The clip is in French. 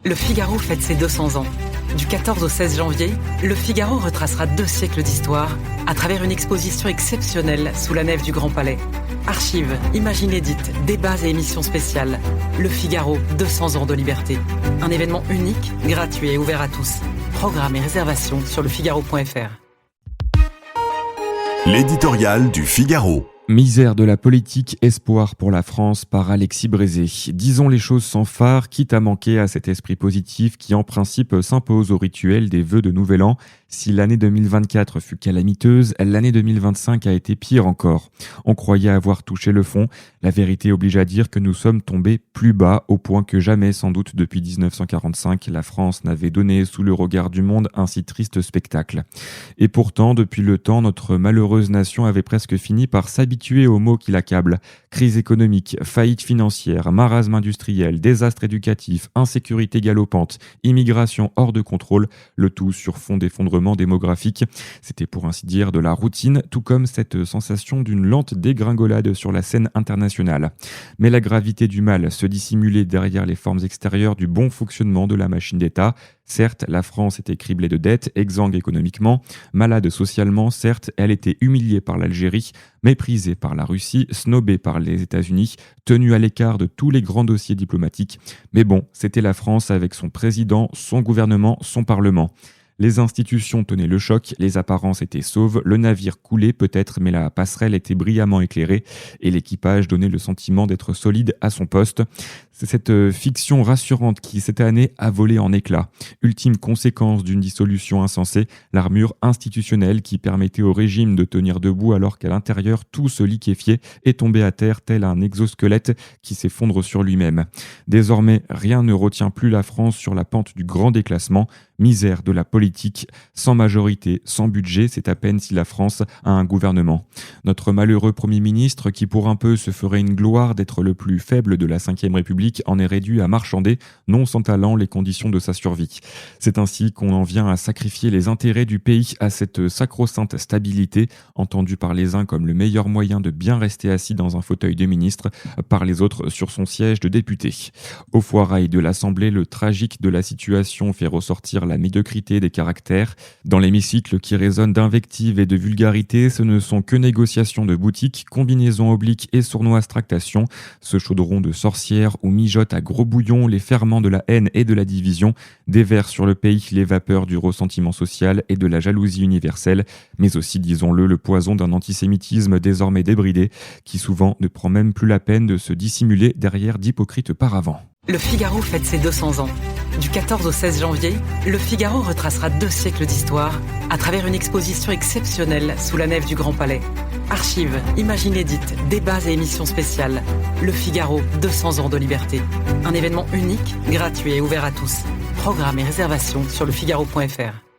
Le Figaro fête ses 200 ans. Du 14 au 16 janvier, Le Figaro retracera 2 siècles d'histoire à travers une exposition exceptionnelle sous la nef du Grand Palais. Archives, images inédites, débats et émissions spéciales. Le Figaro, 200 ans de liberté. Un événement unique, gratuit et ouvert à tous. Programmes et réservations sur lefigaro.fr. L'éditorial du Figaro. Misère de la politique, espoir pour la France par Alexis Brézé. Disons les choses sans phare, quitte à manquer à cet esprit positif qui en principe s'impose au rituel des vœux de Nouvel An. Si l'année 2024 fut calamiteuse, l'année 2025 a été pire encore. On croyait avoir touché le fond. La vérité oblige à dire que nous sommes tombés plus bas, au point que jamais, sans doute depuis 1945, la France n'avait donné sous le regard du monde un si triste spectacle. Et pourtant, depuis le temps, notre malheureuse nation avait presque fini par s'habituer aux mots qui l'accablent. Crise économique, faillite financière, marasme industriel, désastre éducatif, insécurité galopante, immigration hors de contrôle, le tout sur fond d'effondrement démographique. C'était pour ainsi dire de la routine, tout comme cette sensation d'une lente dégringolade sur la scène internationale. Mais la gravité du mal se dissimulait derrière les formes extérieures du bon fonctionnement de la machine d'État. Certes, la France était criblée de dettes, exsangue économiquement, malade socialement, certes, elle était humiliée par l'Algérie, méprisée par la Russie, snobée par les États-Unis, tenue à l'écart de tous les grands dossiers diplomatiques. Mais bon, c'était la France avec son président, son gouvernement, son parlement. Les institutions tenaient le choc, les apparences étaient sauves, le navire coulait peut-être, mais la passerelle était brillamment éclairée et l'équipage donnait le sentiment d'être solide à son poste. C'est cette fiction rassurante qui, cette année, a volé en éclats. Ultime conséquence d'une dissolution insensée, l'armure institutionnelle qui permettait au régime de tenir debout alors qu'à l'intérieur tout se liquéfiait est tombé à terre tel un exosquelette qui s'effondre sur lui-même. Désormais, rien ne retient plus la France sur la pente du grand déclassement. Misère de la politique, sans majorité, sans budget, c'est à peine si la France a un gouvernement. Notre malheureux Premier ministre, qui pour un peu se ferait une gloire d'être le plus faible de la Ve République, en est réduit à marchander, non sans talent, les conditions de sa survie. C'est ainsi qu'on en vient à sacrifier les intérêts du pays à cette sacro-sainte stabilité, entendue par les uns comme le meilleur moyen de bien rester assis dans un fauteuil de ministre, par les autres sur son siège de député. Au foirail de l'Assemblée, le tragique de la situation fait ressortir la médiocrité des caractères. Dans l'hémicycle qui résonne d'invectives et de vulgarité, ce ne sont que négociations de boutique, combinaisons obliques et sournoises tractations, ce chaudron de sorcières où mijotent à gros bouillon les ferments de la haine et de la division, déversent sur le pays les vapeurs du ressentiment social et de la jalousie universelle, mais aussi, disons-le, le poison d'un antisémitisme désormais débridé, qui souvent ne prend même plus la peine de se dissimuler derrière d'hypocrites paravents. Le Figaro fête ses 200 ans. Du 14 au 16 janvier, Le Figaro retracera 2 siècles d'histoire à travers une exposition exceptionnelle sous la nef du Grand Palais. Archives, images inédites, débats et émissions spéciales. Le Figaro, 200 ans de liberté. Un événement unique, gratuit et ouvert à tous. Programmes et réservations sur lefigaro.fr.